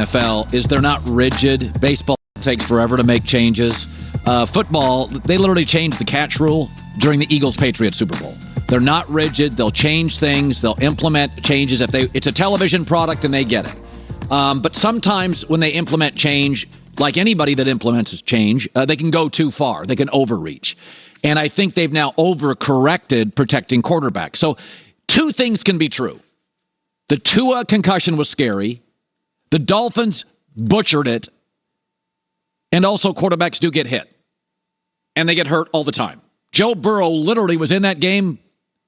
NFL is they're not rigid. Baseball takes forever to make changes. Football, they literally changed the catch rule during the Eagles-Patriots Super Bowl. They're not rigid. They'll change things. They'll implement changes. It's a television product and they get it. But sometimes when they implement change, like anybody that implements change, they can go too far. They can overreach. And I think they've now overcorrected protecting quarterbacks. So two things can be true. The Tua concussion was scary. The Dolphins butchered it. And also quarterbacks do get hit. And they get hurt all the time. Joe Burrow literally was in that game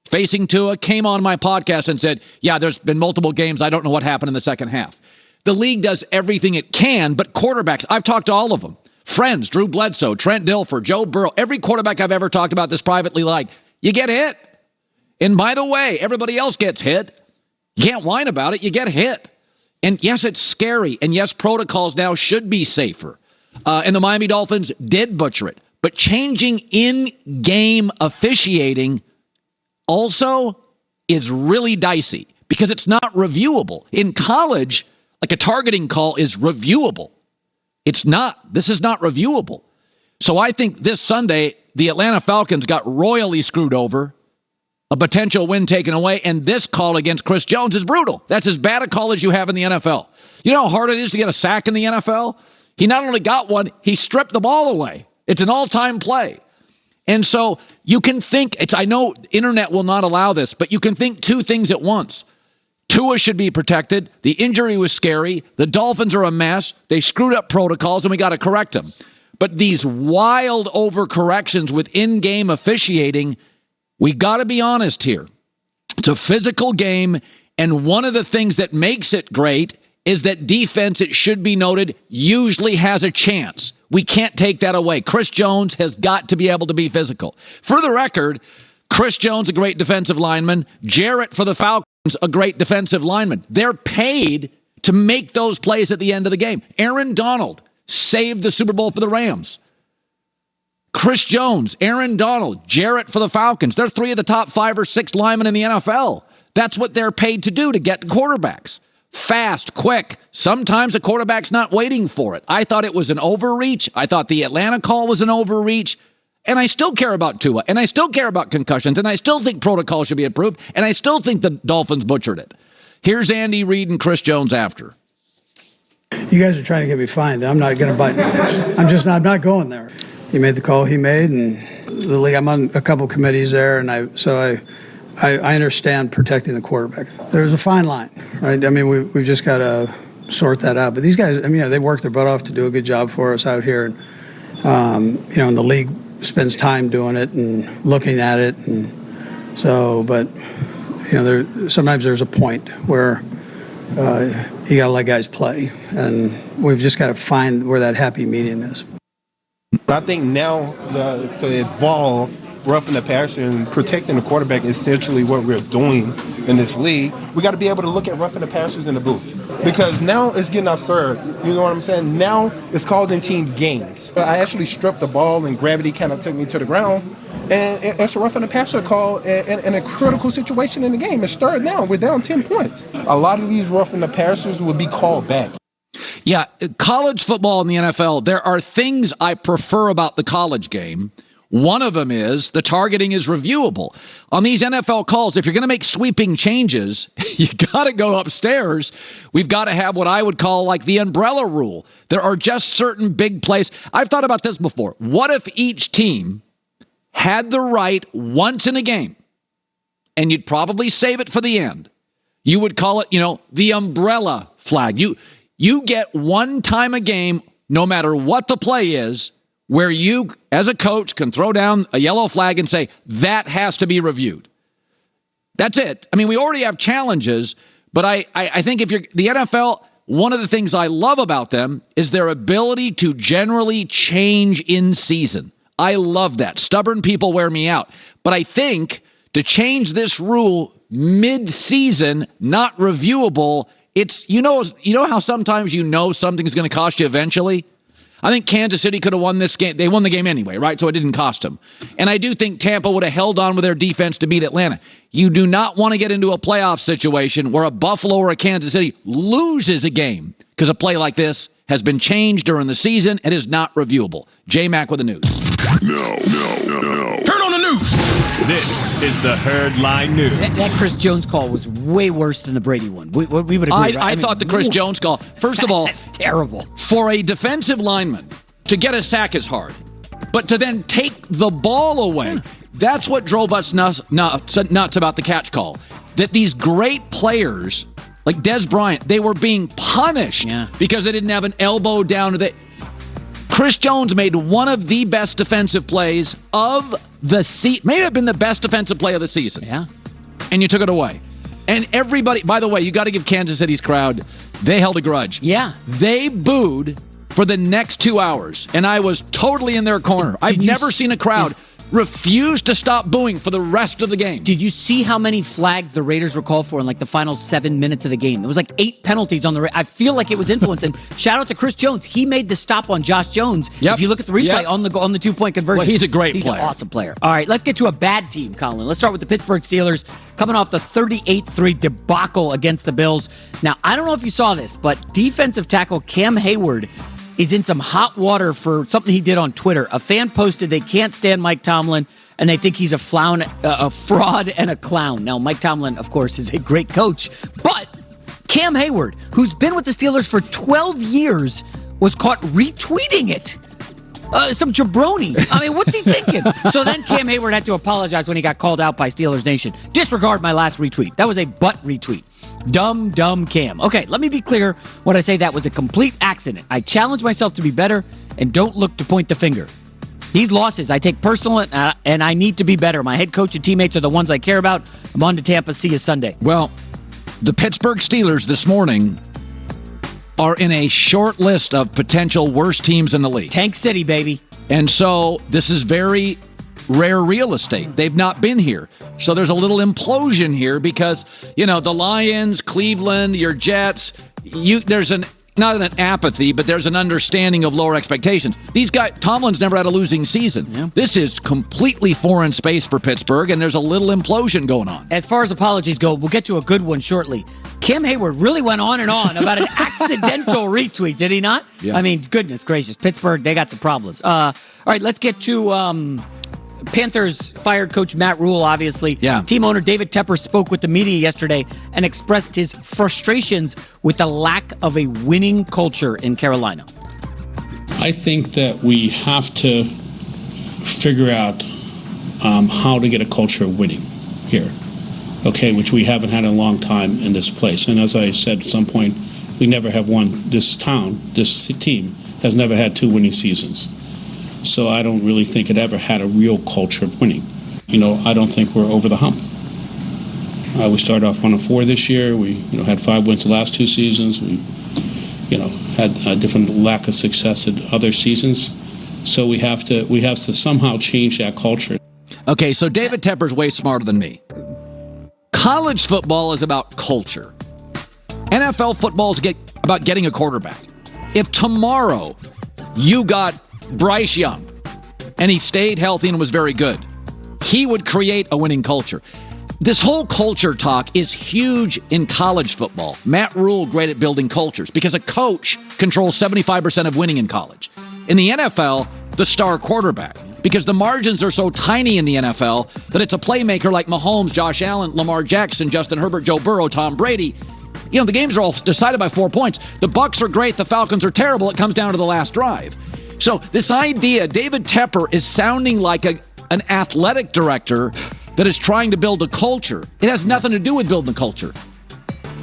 facing Tua, came on my podcast and said, yeah, there's been multiple games. I don't know what happened in the second half. The league does everything it can, but quarterbacks, I've talked to all of them. Friends, Drew Bledsoe, Trent Dilfer, Joe Burrow, every quarterback I've ever talked about this privately, like, you get hit. And by the way, everybody else gets hit. You can't whine about it. You get hit. And yes, it's scary. And yes, protocols now should be safer. And the Miami Dolphins did butcher it. But changing in-game officiating also is really dicey because it's not reviewable. In college, like a targeting call is reviewable. It's not. This is not reviewable. So I think this Sunday, the Atlanta Falcons got royally screwed over, a potential win taken away, and this call against Chris Jones is brutal. That's as bad a call as you have in the NFL. You know how hard it is to get a sack in the NFL? He not only got one, he stripped the ball away. It's an all-time play. And so you can think, I know internet will not allow this, but you can think two things at once. Tua should be protected. The injury was scary. The Dolphins are a mess. They screwed up protocols, and we got to correct them. But these wild overcorrections with in-game officiating, we got to be honest here. It's a physical game, and one of the things that makes it great is that defense, it should be noted, usually has a chance. We can't take that away. Chris Jones has got to be able to be physical. For the record, Chris Jones, a great defensive lineman. Jarrett for the Falcons, a great defensive lineman. They're paid to make those plays at the end of the game. Aaron Donald saved the Super Bowl for the Rams. Chris Jones, Aaron Donald, Jarrett for the Falcons. They're three of the top 5 or 6 linemen in the NFL. That's what they're paid to do, to get quarterbacks. Fast, quick. Sometimes a quarterback's not waiting for it. I thought it was an overreach. I thought the Atlanta call was an overreach. And I still care about Tua. And I still care about concussions. And I still think protocol should be approved. And I still think the Dolphins butchered it. Here's Andy Reid and Chris Jones after. You guys are trying to get me fined. I'm not going to bite. I'm not going there. He made the call he made. And the league, I'm on a couple committees there. And I understand protecting the quarterback. There's a fine line, right? I mean, we've just got to sort that out. But these guys, I mean, they work their butt off to do a good job for us out here. And, and the league spends time doing it and looking at it. And so, but, sometimes there's a point where you got to let guys play. And we've just got to find where that happy medium is. I think now to evolve roughing the passer and protecting the quarterback is essentially what we're doing in this league. We got to be able to look at roughing the passers in the booth because now it's getting absurd. You know what I'm saying? Now it's causing teams games. I actually stripped the ball and gravity kind of took me to the ground. And it's a roughing the passer call in a critical situation in the game. It's third down. We're down 10 points. A lot of these roughing the passers will be called back. Yeah, college football and the NFL, there are things I prefer about the college game. One of them is the targeting is reviewable. On these NFL calls, if you're going to make sweeping changes, you got to go upstairs. We've got to have what I would call like the umbrella rule. There are just certain big plays. I've thought about this before. What if each team had the right once in a game, and you'd probably save it for the end? You would call it, the umbrella flag. You get one time a game, no matter what the play is, where you, as a coach, can throw down a yellow flag and say, that has to be reviewed. That's it. I mean, we already have challenges, but I think if you're the NFL, one of the things I love about them is their ability to generally change in season. I love that. Stubborn people wear me out. But I think to change this rule mid-season, not reviewable, it's, you know how sometimes something's going to cost you eventually? I think Kansas City could have won this game. They won the game anyway, right? So it didn't cost them. And I do think Tampa would have held on with their defense to beat Atlanta. You do not want to get into a playoff situation where a Buffalo or a Kansas City loses a game because a play like this has been changed during the season and is not reviewable. J-Mac with the news. No. Turn on the news. This is the Herd Line News. That Chris Jones call was way worse than the Brady one. We would agree, right? I thought the Chris Jones call, first of all, that's terrible. For a defensive lineman to get a sack is hard, but to then take the ball away, that's what drove us nuts about the catch call. That these great players, like Dez Bryant, they were being punished because they didn't have an elbow down to the... Chris Jones made one of the best defensive plays of the season. May have been the best defensive play of the season. Yeah. And you took it away. And everybody, by the way, you got to give Kansas City's crowd, they held a grudge. Yeah. They booed for the next 2 hours, and I was totally in their corner. I've never seen a crowd refuse to stop booing for the rest of the game. Did you see how many flags the Raiders were called for in like the final 7 minutes of the game? There was like 8 penalties on the I feel like it was influenced. And shout out to Chris Jones. He made the stop on Josh Jones. Yep. If you look at the replay on the 2-point conversion. Well, he's a great player. He's an awesome player. All right, let's get to a bad team, Colin. Let's start with the Pittsburgh Steelers coming off the 38-3 debacle against the Bills. Now, I don't know if you saw this, but defensive tackle Cam Hayward is in some hot water for something he did on Twitter. A fan posted they can't stand Mike Tomlin and they think he's a fraud and a clown. Now, Mike Tomlin, of course, is a great coach, but Cam Hayward, who's been with the Steelers for 12 years, was caught retweeting it. Some jabroni. I mean, what's he thinking? So then Cam Hayward had to apologize when he got called out by Steelers Nation. Disregard my last retweet. That was a butt retweet. Dumb Cam. Okay, let me be clear when I say that was a complete accident. I challenge myself to be better and don't look to point the finger. These losses I take personal, and I need to be better. My head coach and teammates are the ones I care about. I'm on to Tampa. See you Sunday. Well, the Pittsburgh Steelers this morning are in a short list of potential worst teams in the league. Tank City, baby. And so this is very rare real estate. They've not been here. So there's a little implosion here because, the Lions, Cleveland, your Jets, there's not an apathy, but there's an understanding of lower expectations. These guys, Tomlin's never had a losing season. Yeah. This is completely foreign space for Pittsburgh, and there's a little implosion going on. As far as apologies go, we'll get to a good one shortly. Cam Hayward really went on and on about an accidental retweet, did he not? Yeah. I mean, goodness gracious. Pittsburgh, they got some problems. All right, let's get to Panthers fired coach Matt Rule, obviously. Yeah. Team owner David Tepper spoke with the media yesterday and expressed his frustrations with the lack of a winning culture in Carolina. I think that we have to figure out how to get a culture of winning here, okay, which we haven't had in a long time in this place. And as I said at some point, we never have won. This team has never had 2 winning seasons. So I don't really think it ever had a real culture of winning. I don't think we're over the hump. We started off 1-4 this year. We, had 5 wins the last 2 seasons. We, had a different lack of success in other seasons. So we have to somehow change that culture. Okay, so David Tepper's way smarter than me. College football is about culture. NFL football is about getting a quarterback. If tomorrow you got Bryce Young, and he stayed healthy and was very good, he would create a winning culture. This whole culture talk is huge in college football. Matt Rule, great at building cultures, because a coach controls 75% of winning in college. In the NFL, the star quarterback, because the margins are so tiny in the NFL that it's a playmaker like Mahomes, Josh Allen, Lamar Jackson, Justin Herbert, Joe Burrow, Tom Brady. The games are all decided by 4 points. The Bucs are great, the Falcons are terrible. It comes down to the last drive. So this idea, David Tepper is sounding like an athletic director that is trying to build a culture. It has nothing to do with building a culture.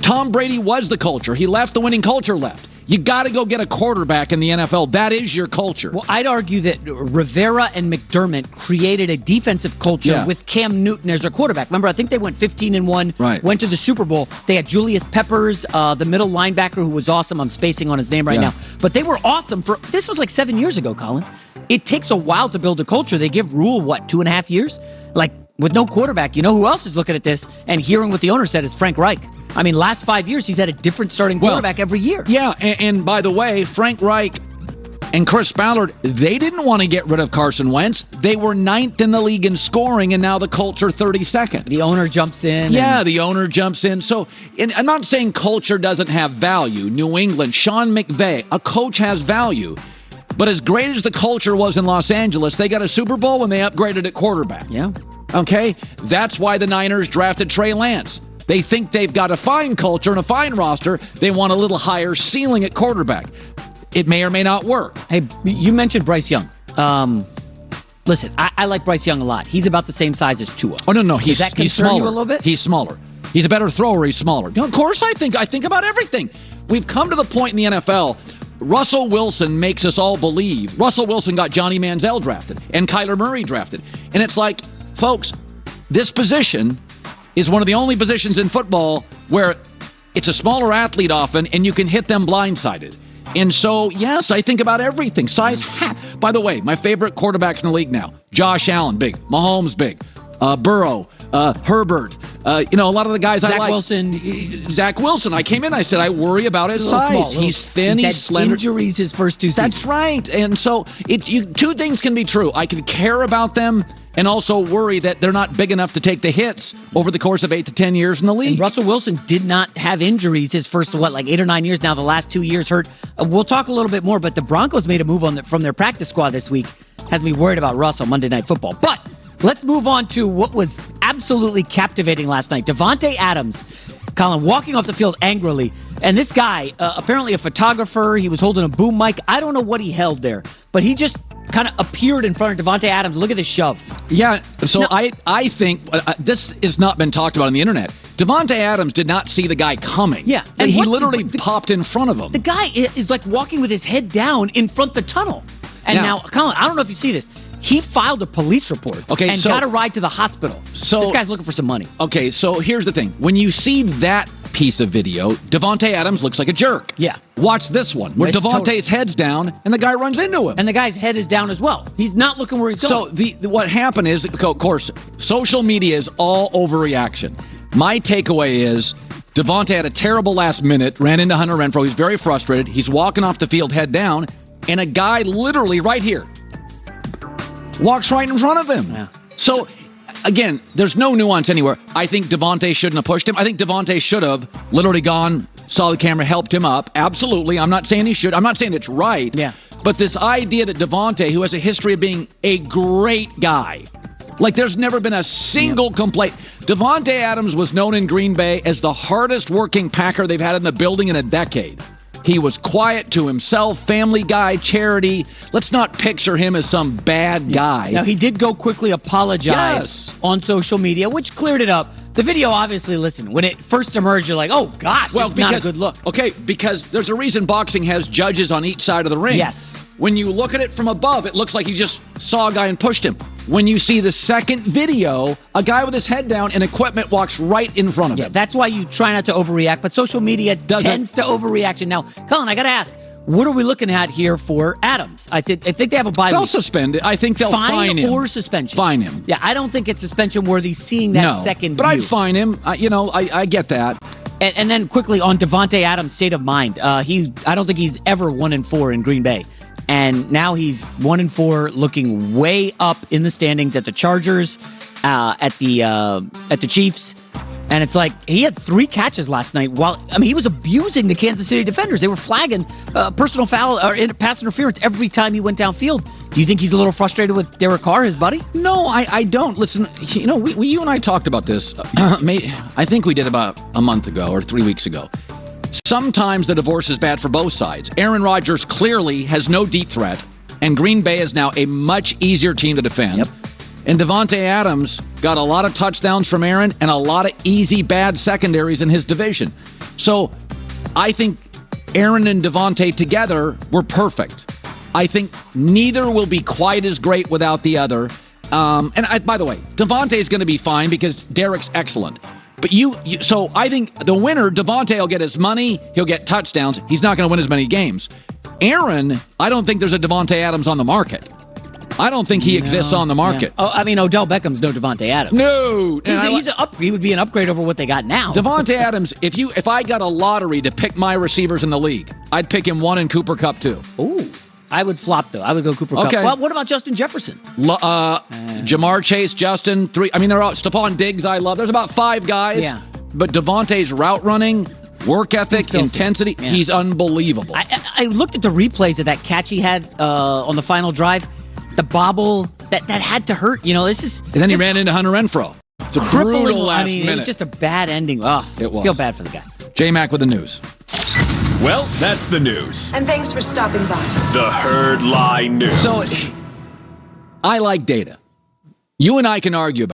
Tom Brady was the culture. He left, the winning culture left. You got to go get a quarterback in the NFL. That is your culture. Well, I'd argue that Rivera and McDermott created a defensive culture with Cam Newton as their quarterback. Remember, I think they went 15-1, right. Went to the Super Bowl. They had Julius Peppers, the middle linebacker, who was awesome. I'm spacing on his name right now. But they were awesome this was like 7 years ago, Colin. It takes a while to build a culture. They give Rule, 2.5 years? Like, with no quarterback, you know who else is looking at this and hearing what the owner said is Frank Reich. I mean, last 5 years, he's had a different starting quarterback every year. Yeah, and by the way, Frank Reich And Chris Ballard, they didn't want to get rid of Carson Wentz. They were 9th in the league in scoring, and now the Colts are 32nd. The owner jumps in. Yeah, the owner jumps in. So, and I'm not saying culture doesn't have value. New England, Sean McVay, a coach has value. But as great as the culture was in Los Angeles, they got a Super Bowl when they upgraded at quarterback. Yeah. Okay? That's why the Niners drafted Trey Lance. They think they've got a fine culture and a fine roster. They want a little higher ceiling at quarterback. It may or may not work. Hey, you mentioned Bryce Young. Listen, I like Bryce Young a lot. He's about the same size as Tua. Oh, no. Does that concern smaller. you a little bit? He's smaller. He's a better thrower. He's smaller. Of course, I think about everything. We've come to the point in the NFL, Russell Wilson makes us all believe. Russell Wilson got Johnny Manziel drafted and Kyler Murray drafted. And it's like, folks, this position is one of the only positions in football where it's a smaller athlete often and you can hit them blindsided. And so, yes, I think about everything. Size, by the way, my favorite quarterbacks in the league now, Josh Allen, big. Mahomes, big. Burrow, Herbert, a lot of the guys I like. Zach Wilson. I came in, I said, I worry about his size. He's thin, he's slender. Injuries his first 2 seasons. That's right. And so two things can be true. I can care about them and also worry that they're not big enough to take the hits over the course of 8 to 10 years in the league. And Russell Wilson did not have injuries his first, 8 or 9 years now. The last 2 years hurt. We'll talk a little bit more, but the Broncos made a move from their practice squad this week. Has me worried about Russ on Monday Night Football. But let's move on to what was absolutely captivating last night. Davante Adams, Colin, walking off the field angrily. And this guy, apparently a photographer, he was holding a boom mic. I don't know what he held there, but he just kind of appeared in front of Davante Adams. Look at this shove. Yeah, so I think this has not been talked about on the internet. Davante Adams did not see the guy coming. Yeah. And he literally popped in front of him. The guy is like walking with his head down in front of the tunnel. And now, Colin, I don't know if you see this. He filed a police report and got a ride to the hospital. So this guy's looking for some money. Okay, so here's the thing. When you see that piece of video, Davante Adams looks like a jerk. Yeah. Watch this one, where Davante's head's down and the guy runs into him. And the guy's head is down as well. He's not looking where he's going. So what happened is, of course, social media is all overreaction. My takeaway is Davante had a terrible last minute, ran into Hunter Renfrow. He's very frustrated. He's walking off the field head down, and a guy literally right here walks right in front of him. Yeah. So, again, there's no nuance anywhere. I think Davante shouldn't have pushed him. I think Davante should have literally gone, saw the camera, helped him up. Absolutely. I'm not saying he should. I'm not saying it's right. Yeah. But this idea that Davante, who has a history of being a great guy, like there's never been a single complaint. Davante Adams was known in Green Bay as the hardest working Packer they've had in the building in a decade. He was quiet to himself, family guy, charity. Let's not picture him as some bad guy. Now, he did go quickly apologize on social media, which cleared it up. The video, obviously, listen, when it first emerged, you're like, oh, gosh, this is not a good look. Okay, because there's a reason boxing has judges on each side of the ring. Yes. When you look at it from above, it looks like he just saw a guy and pushed him. When you see the second video, a guy with his head down and equipment walks right in front of him. That's why you try not to overreact, but social media tends to overreaction. Now, Colin, I got to ask, what are we looking at here for Adams? I think they have a bye They'll week. Suspend it. I think they'll fine him. Or suspension. Fine him. Yeah, I don't think it's suspension worthy seeing that second but view. I'd fine him. I get that. And then quickly on Davante Adams' state of mind. I don't think he's ever 1-4 in Green Bay. And now he's 1-4, looking way up in the standings at the Chargers, at the Chiefs. And it's like he had 3 catches last night. He was abusing the Kansas City defenders. They were flagging personal foul or pass interference every time he went downfield. Do you think he's a little frustrated with Derek Carr, his buddy? No, I don't. Listen, you and I talked about this. I think we did about a month ago or 3 weeks ago. Sometimes the divorce is bad for both sides. Aaron Rodgers clearly has no deep threat, and Green Bay is now a much easier team to defend. Yep. And Davante Adams got a lot of touchdowns from Aaron and a lot of easy bad secondaries in his division. So I think Aaron and Davante together were perfect. I think neither will be quite as great without the other. By the way, Davante is going to be fine because Derek's excellent. But so I think the winner, Davante, will get his money. He'll get touchdowns. He's not going to win as many games. Aaron, I don't think there's a Davante Adams on the market. I don't think he exists on the market. Yeah. Odell Beckham's no Davante Adams. No. He would be an upgrade over what they got now. Davante Adams, if I got a lottery to pick my receivers in the league, I'd pick him 1 and Cooper Kupp 2. Ooh. I would flop, though. I would go Cooper Kupp. Okay. Well, what about Justin Jefferson? Jamar Chase, Justin, 3. I mean, they're all Stephon Diggs. I love. There's about 5 guys. Yeah. But Devontae's route running, work ethic, filthy. intensity, Yeah. he's unbelievable. I looked at the replays of that catch he had on the final drive. The bobble that had to hurt. This is. And then he ran into Hunter Renfrow. It's a brutal last It minute. was just a bad ending. Oh, It was. Feel bad for the guy. J-Mac with the news. Well, that's the news. And thanks for stopping by. The Herd Lie News. So I like data. You and I can argue about